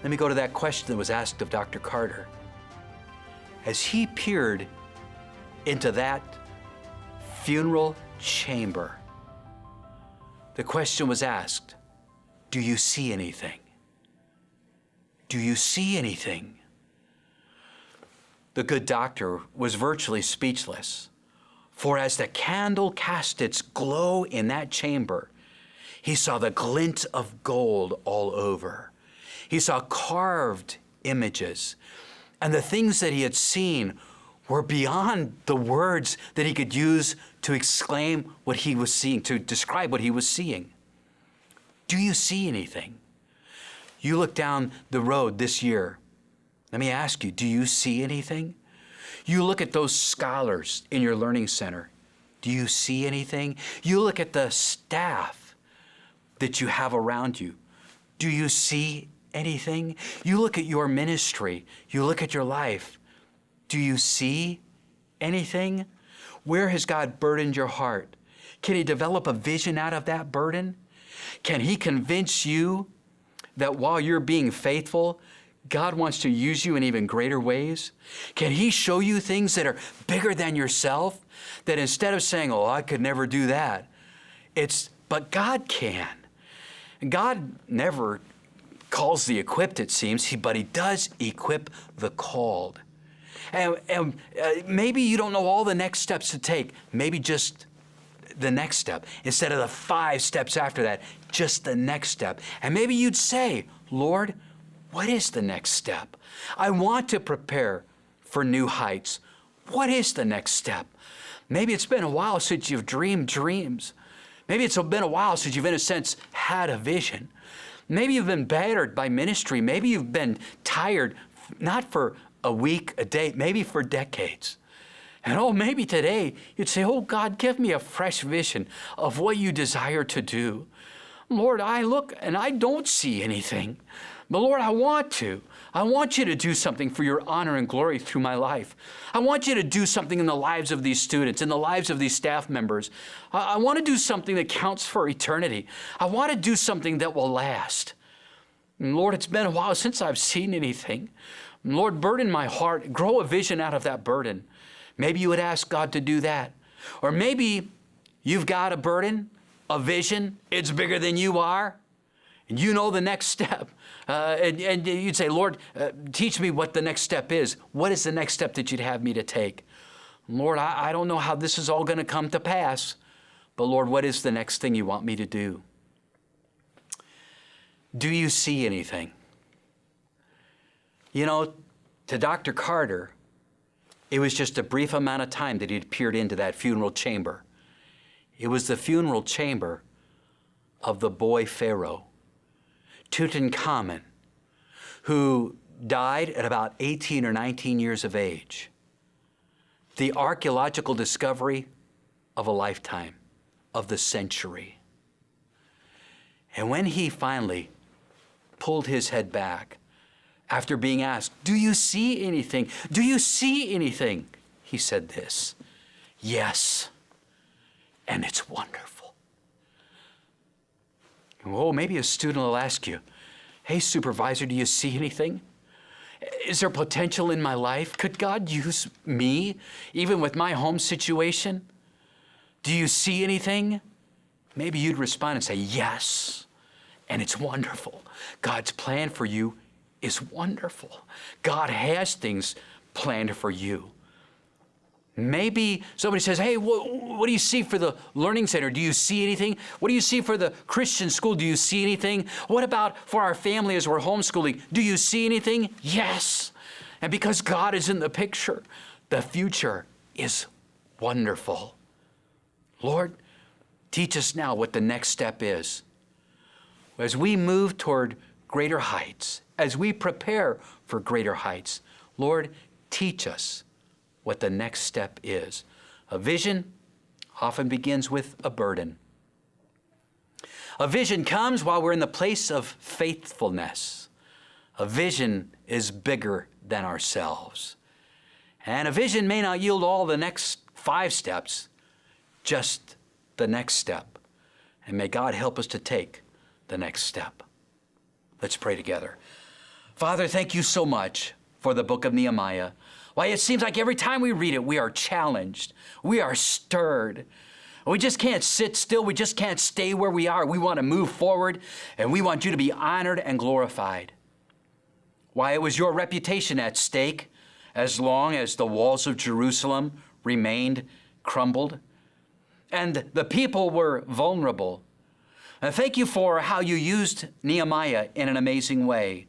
Let me go to that question that was asked of Dr. Carter. As he peered into that funeral chamber, the question was asked, do you see anything? Do you see anything? The good doctor was virtually speechless, for as the candle cast its glow in that chamber, he saw the glint of gold all over. He saw carved images, and the things that he had seen were beyond the words that he could use to exclaim what he was seeing, to describe what he was seeing. Do you see anything? You look down the road this year. Let me ask you, do you see anything? You look at those scholars in your learning center. Do you see anything? You look at the staff that you have around you. Do you see anything? You look at your ministry. You look at your life. Do you see anything? Where has God burdened your heart? Can He develop a vision out of that burden? Can He convince you that while you're being faithful, God wants to use you in even greater ways? Can He show you things that are bigger than yourself? That instead of saying, oh, I could never do that, but God can. God never calls the equipped, it seems, but He does equip the called. And maybe you don't know all the next steps to take. Maybe just the next step. Instead of the 5 steps after that, just the next step. And maybe you'd say, Lord, what is the next step? I want to prepare for new heights. What is the next step? Maybe it's been a while since you've dreamed dreams. Maybe it's been a while since you've, in a sense, had a vision. Maybe you've been battered by ministry. Maybe you've been tired, not for a week, a day, maybe for decades. And maybe today you'd say, oh God, give me a fresh vision of what you desire to do. Lord, I look and I don't see anything. But Lord, I want to. I want you to do something for your honor and glory through my life. I want you to do something in the lives of these students, in the lives of these staff members. I want to do something that counts for eternity. I want to do something that will last. And Lord, it's been a while since I've seen anything. And Lord, burden my heart, grow a vision out of that burden. Maybe you would ask God to do that. Or maybe you've got a burden, a vision, it's bigger than you are, and you know the next step. And you'd say, Lord, teach me what the next step is. What is the next step that you'd have me to take? Lord, I don't know how this is all going to come to pass, but Lord, what is the next thing you want me to do? Do you see anything? You know, to Dr. Carter, it was just a brief amount of time that he'd peered into that funeral chamber. It was the funeral chamber of the boy Pharaoh, Tutankhamun, who died at about 18 or 19 years of age. The archaeological discovery of a lifetime, of the century. And when he finally pulled his head back, after being asked, do you see anything? Do you see anything? He said this, yes, and it's wonderful. Oh, maybe a student will ask you, hey, supervisor, do you see anything? Is there potential in my life? Could God use me, even with my home situation? Do you see anything? Maybe you'd respond and say, yes, and it's wonderful. God's plan for you is wonderful. God has things planned for you. Maybe somebody says, hey, what do you see for the Learning Center? Do you see anything? What do you see for the Christian school? Do you see anything? What about for our family as we're homeschooling? Do you see anything? Yes. And because God is in the picture, the future is wonderful. Lord, teach us now what the next step is. As we move toward greater heights, as we prepare for greater heights, Lord, teach us what the next step is. A vision often begins with a burden. A vision comes while we're in the place of faithfulness. A vision is bigger than ourselves. And a vision may not yield all the next 5 steps, just the next step. And may God help us to take the next step. Let's pray together. Father, thank you so much for the book of Nehemiah. Why, it seems like every time we read it, we are challenged. We are stirred. We just can't sit still. We just can't stay where we are. We want to move forward, and we want you to be honored and glorified. Why, it was your reputation at stake as long as the walls of Jerusalem remained crumbled, and the people were vulnerable. And thank you for how you used Nehemiah in an amazing way.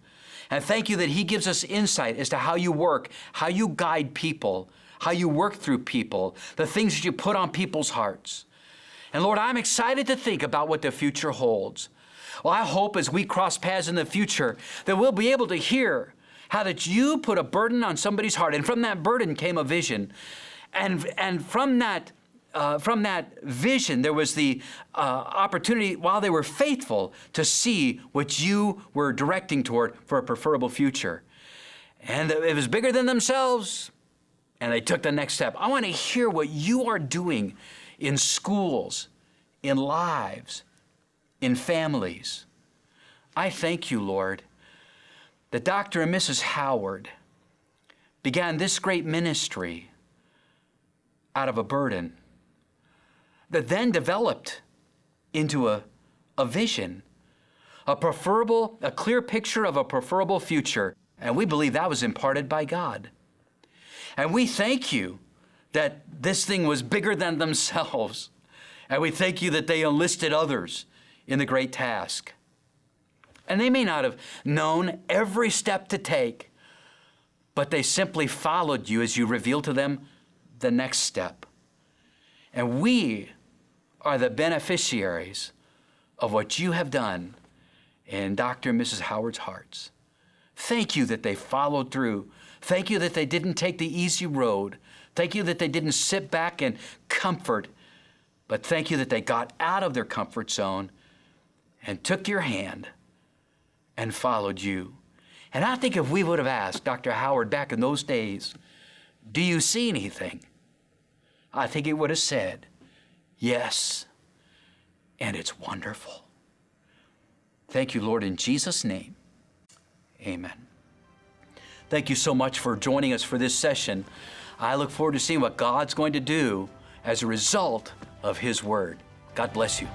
And thank you that he gives us insight as to how you work, how you guide people, how you work through people, the things that you put on people's hearts. And Lord, I'm excited to think about what the future holds. Well, I hope as we cross paths in the future that we'll be able to hear how that you put a burden on somebody's heart, and from that burden came a vision. And from that vision, there was the opportunity, while they were faithful, to see what you were directing toward for a preferable future. And it was bigger than themselves, and they took the next step. I want to hear what you are doing in schools, in lives, in families. I thank you, Lord, that Dr. and Mrs. Howard began this great ministry out of a burden that then developed into a vision, a clear picture of a preferable future. And we believe that was imparted by God. And we thank you that this thing was bigger than themselves. And we thank you that they enlisted others in the great task. And they may not have known every step to take, but they simply followed you as you revealed to them the next step. And we are the beneficiaries of what you have done in Dr. and Mrs. Howard's hearts. Thank you that they followed through. Thank you that they didn't take the easy road. Thank you that they didn't sit back and comfort, but thank you that they got out of their comfort zone and took your hand and followed you. And I think if we would have asked Dr. Howard back in those days, do you see anything? I think he would have said, yes, and it's wonderful. Thank you, Lord, in Jesus' name, amen. Thank you so much for joining us for this session. I look forward to seeing what God's going to do as a result of His Word. God bless you.